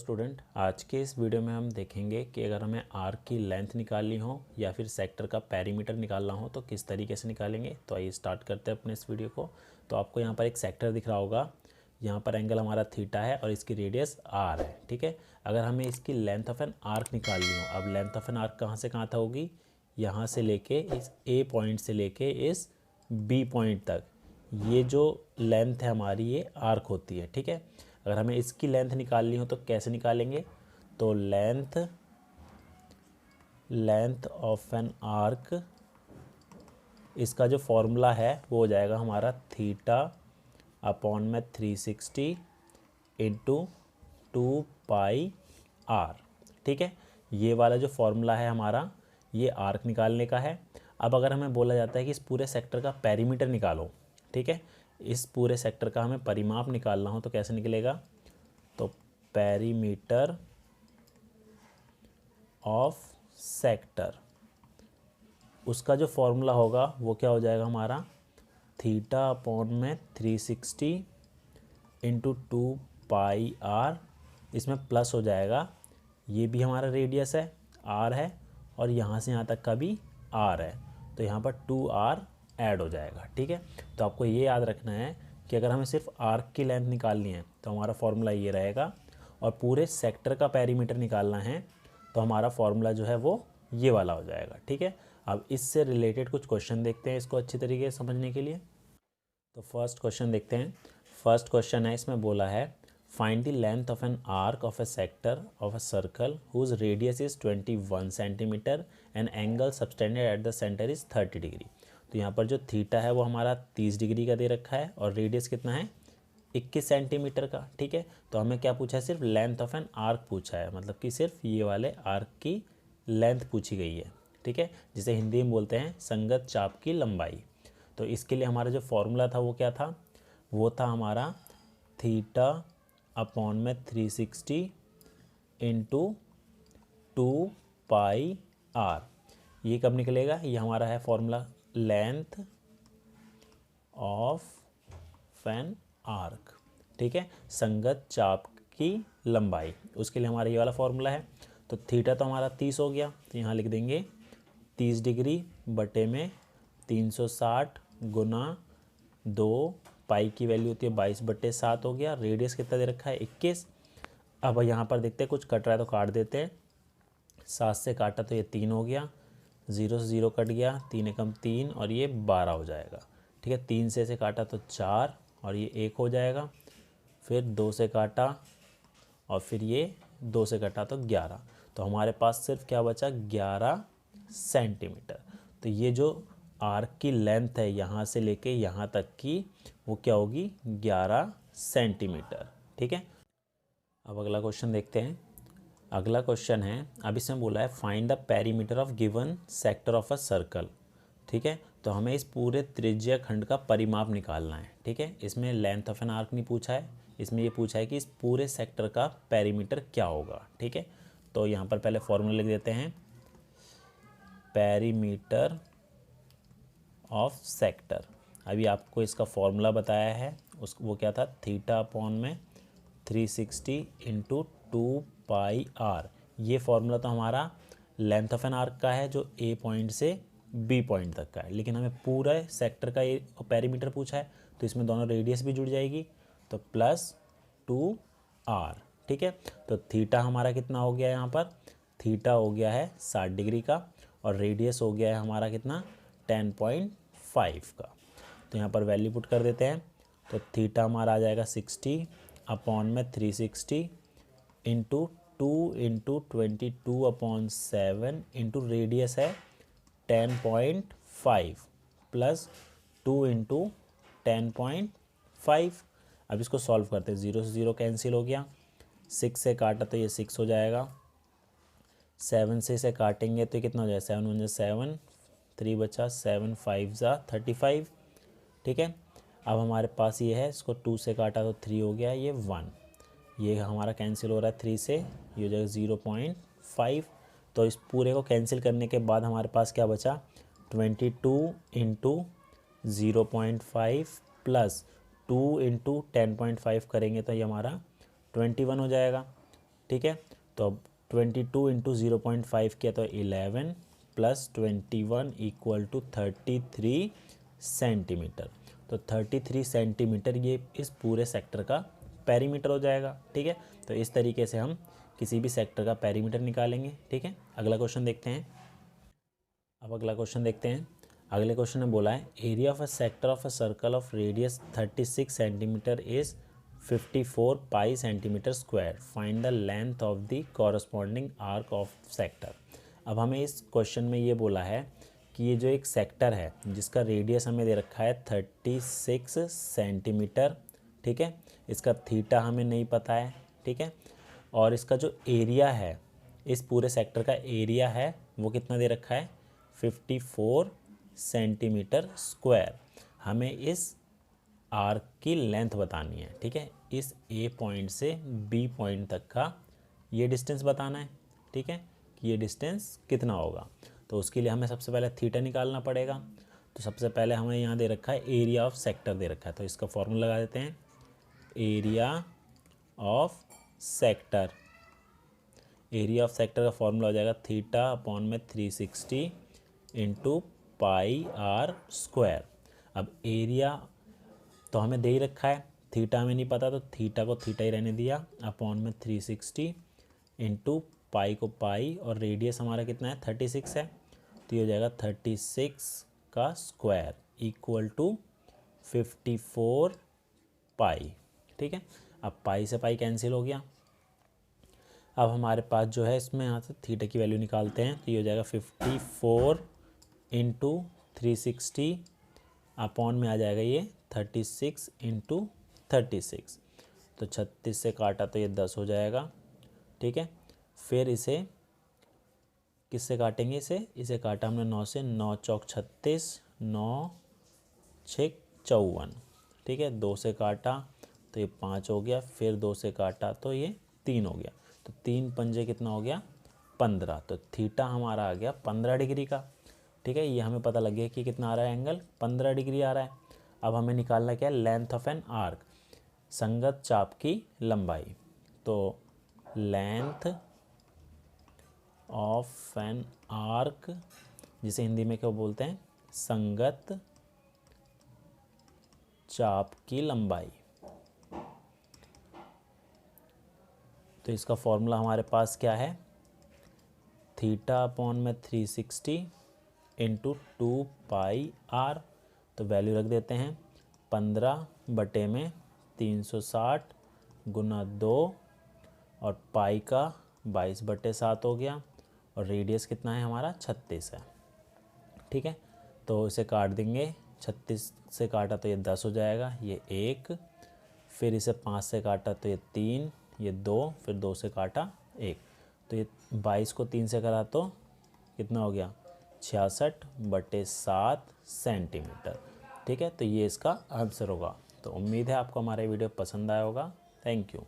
Student, आज के इस वीडियो में हम देखेंगे कि अगर हमें आर्क की लेंथ निकालनी हो या फिर सेक्टर का पेरीमीटर निकालना हो तो किस तरीके से निकालेंगे। तो आइए स्टार्ट करते हैं अपने इस वीडियो को। तो आपको यहाँ पर एक सेक्टर दिख रहा होगा, यहाँ पर एंगल हमारा थीटा है और इसकी रेडियस आर है। ठीक है, अगर हमें इसकी लेंथ ऑफ एन आर्क निकालनी हो, अब लेंथ ऑफ एन आर्क कहाँ से कहाँ तक होगी, यहाँ से लेके इस ए पॉइंट से लेके इस बी पॉइंट तक, ये जो लेंथ है हमारी ये आर्क होती है। ठीक है, अगर हमें इसकी लेंथ निकालनी हो तो कैसे निकालेंगे, तो लेंथ ऑफ एन आर्क, इसका जो फॉर्मूला है वो हो जाएगा हमारा थीटा अपॉन में 360 इंटू 2πr। ठीक है, ये वाला जो फॉर्मूला है हमारा ये आर्क निकालने का है। अब अगर हमें बोला जाता है कि इस पूरे सेक्टर का पेरीमीटर निकालो, ठीक है, इस पूरे सेक्टर का हमें परिमाप निकालना हो तो कैसे निकलेगा, तो पेरीमीटर ऑफ सेक्टर, उसका जो फॉर्मूला होगा वो क्या हो जाएगा हमारा थीटा अपॉन में 360 इंटू 2πr, इसमें प्लस हो जाएगा, ये भी हमारा रेडियस है r है और यहाँ से यहाँ तक का भी r है, तो यहाँ पर 2r ऐड हो जाएगा। ठीक है, तो आपको ये याद रखना है कि अगर हमें सिर्फ आर्क की लेंथ निकालनी है तो हमारा फॉर्मूला ये रहेगा, और पूरे सेक्टर का पेरीमीटर निकालना है तो हमारा फॉर्मूला जो है वो ये वाला हो जाएगा। ठीक है, अब इससे रिलेटेड कुछ क्वेश्चन देखते हैं इसको अच्छी तरीके से समझने के लिए। तो फर्स्ट क्वेश्चन देखते हैं। फर्स्ट क्वेश्चन है, इसमें बोला है find the length of an arc of a sector of a circle whose radius is 21 centimetre and angle subtended at the centre is 30 degree. तो यहाँ पर जो थीटा है वो हमारा 30 डिग्री का दे रखा है और रेडियस कितना है 21 सेंटीमीटर का। ठीक है, तो हमें क्या पूछा है, सिर्फ लेंथ ऑफ एन आर्क पूछा है, मतलब कि सिर्फ ये वाले आर्क की लेंथ पूछी गई है। ठीक है, जिसे हिंदी में बोलते हैं संगत चाप की लंबाई। तो इसके लिए हमारा जो फॉर्मूला था वो क्या था, वो था हमारा थीटा अपॉन में 360 इंटू 2πr। ये कब निकलेगा, ये हमारा है formula length of an arc. ठीक है, संगत चाप की लंबाई, उसके लिए हमारा ये वाला फॉर्मूला है। तो थीटा तो हमारा 30 हो गया, तो यहाँ लिख देंगे 30 डिग्री बटे में 360 गुना 2, पाई की वैल्यू होती है 22/7 हो गया। रेडियस कितना दे रखा है 21। अब यहाँ पर देखते हैं कुछ कट रहा है तो काट देते हैं। 7 से काटा तो ये 3 हो गया, 0 से 0 कट गया, 3 एकम 3 और ये 12 हो जाएगा। ठीक है, 3 से काटा तो 4 और ये 1 हो जाएगा, फिर 2 से काटा और फिर ये 2 से कटा तो 11। तो हमारे पास सिर्फ क्या बचा 11 सेंटीमीटर। तो ये जो आर्क की लेंथ है यहाँ से लेके यहाँ तक की, वो क्या होगी 11 सेंटीमीटर। ठीक है, अब अगला क्वेश्चन देखते हैं। अगला क्वेश्चन है, अब इसमें बोला है find the perimeter of given sector of a circle. ठीक है, तो हमें इस पूरे त्रिज्या खंड का परिमाप निकालना है। ठीक है, इसमें लेंथ ऑफ एन आर्क नहीं पूछा है, इसमें ये पूछा है कि इस पूरे सेक्टर का पेरीमीटर क्या होगा। ठीक है, तो यहाँ पर पहले फॉर्मूला लिख देते हैं, पेरीमीटर ऑफ सेक्टर। अभी आपको इसका फॉर्मूला बताया है, वो क्या था थीटा अपॉन में 360 इंटू 2πr। ये फॉर्मूला तो हमारा लेंथ ऑफ एन आर्क का है जो ए पॉइंट से बी पॉइंट तक का है, लेकिन हमें पूरा सेक्टर का ये पेरीमीटर पूछा है, तो इसमें दोनों रेडियस भी जुड़ जाएगी, तो +2r। ठीक है, तो थीटा हमारा कितना हो गया, यहाँ पर थीटा हो गया है 60 डिग्री का और रेडियस हो गया है हमारा कितना 10.5 का। तो यहाँ पर वैल्यू पुट कर देते हैं, तो थीटा हमारा आ जाएगा 60 अपॉन में 360 इंटू 2 इंटू 22/7 इंटू रेडियस है 10.5 प्लस 2 इंटू 10.5। अब इसको सॉल्व करते हैं, 0 से 0 कैंसिल हो गया, 6 से काटा तो ये 6 हो जाएगा, 7 से इसे काटेंगे तो कितना हो जाएगा 7 1 7, 3 बचा, 7 5 35। ठीक है, अब हमारे पास ये है, इसको 2 से काटा तो 3 हो गया, ये 1, ये हमारा कैंसिल हो रहा है 3 से, ये हो जाएगा 0.5। तो इस पूरे को कैंसिल करने के बाद हमारे पास क्या बचा 22 इंटू 0.5 प्लस 2 इंटू 10.5 करेंगे तो ये हमारा 21 हो जाएगा। ठीक है। तो अब 22 इंटू 0.5 किया तो 11 प्लस 21 इक्वल टू 33 सेंटीमीटर। तो 33 सेंटीमीटर ये इस पूरे सेक्टर का पेरीमीटर हो जाएगा, ठीक है। तो इस तरीके से हम किसी भी सेक्टर का पेरीमीटर निकालेंगे, ठीक है। अगला क्वेश्चन देखते हैं। अब अगला क्वेश्चन देखते हैं। अगले क्वेश्चन में बोला है area of a sector of a circle of radius 36 centimetre is 54 pi centimetre square, find the length of the corresponding arc of sector. अब हमें इस क्वेश्चन में ये बोला है कि ये जो एक सेक्टर है जिसका रेडियस हमें दे रखा है 36 सेंटीमीटर, ठीक है। इसका थीटा हमें नहीं पता है, ठीक है। और इसका जो एरिया है, इस पूरे सेक्टर का एरिया है वो कितना दे रखा है 54 सेंटीमीटर स्क्वायर। हमें इस आर्क की लेंथ बतानी है, ठीक है। इस ए पॉइंट से बी पॉइंट तक का ये डिस्टेंस बताना है, ठीक है, कि ये डिस्टेंस कितना होगा। तो उसके लिए हमें सबसे पहले थीटा निकालना पड़ेगा। तो सबसे पहले हमें यहाँ दे रखा है एरिया ऑफ सेक्टर दे रखा है, तो इसका फॉर्मूला लगा देते हैं। Area of sector, area of sector का फॉर्मूला हो जाएगा थीटा अपॉन में 360 इंटू पाई आर स्क्वायर। अब एरिया तो हमें दे ही रखा है, थीटा हमें नहीं पता, तो थीटा को थीटा ही रहने दिया, अपॉन में 360 इंटू पाई को पाई, और रेडियस हमारा कितना है 36 है, तो ये हो जाएगा 36 का स्क्वायर इक्वल टू 54 पाई, ठीक है। अब पाई से पाई कैंसिल हो गया। अब हमारे पास जो है इसमें यहाँ से थीटा की वैल्यू निकालते हैं, तो ये हो जाएगा 54 इंटू 360 अपॉन में आ जाएगा ये 36 इंटू 36, तो 36 से काटा तो ये 10 हो जाएगा, ठीक है। फिर इसे किससे काटेंगे, इसे काटा हमने 9 से, 9 चौक 36, 9 6 54, ठीक है। 2 से काटा तो ये 5 हो गया, फिर 2 से काटा तो ये 3 हो गया, तो 3 पंजे कितना हो गया 15। तो थीटा हमारा आ गया 15 डिग्री का, ठीक है। ये हमें पता लग गया कि कितना आ रहा है एंगल 15 डिग्री आ रहा है। अब हमें निकालना क्या है लेंथ ऑफ एन आर्क, संगत चाप की लंबाई। तो लेंथ ऑफ एन आर्क, जिसे हिंदी में क्या बोलते हैं संगत चाप की लंबाई। तो इसका फॉर्मूला हमारे पास क्या है, थीटा अपॉन में 360 इंटू 2 पाई आर। तो वैल्यू रख देते हैं 15 बटे में 360 गुना 2, और पाई का 22 बटे 7 हो गया, और रेडियस कितना है हमारा 36 है, ठीक है। तो इसे काट देंगे, 36 से काटा तो ये 10 हो जाएगा, ये 1, फिर इसे 5 से काटा तो ये 3, ये 2, फिर 2 से काटा 1, तो ये 22 को 3 से करा तो कितना हो गया 66 बटे 7 सेंटीमीटर, ठीक है। तो ये इसका आंसर होगा। तो उम्मीद है आपको हमारा वीडियो पसंद आया होगा। Thank you.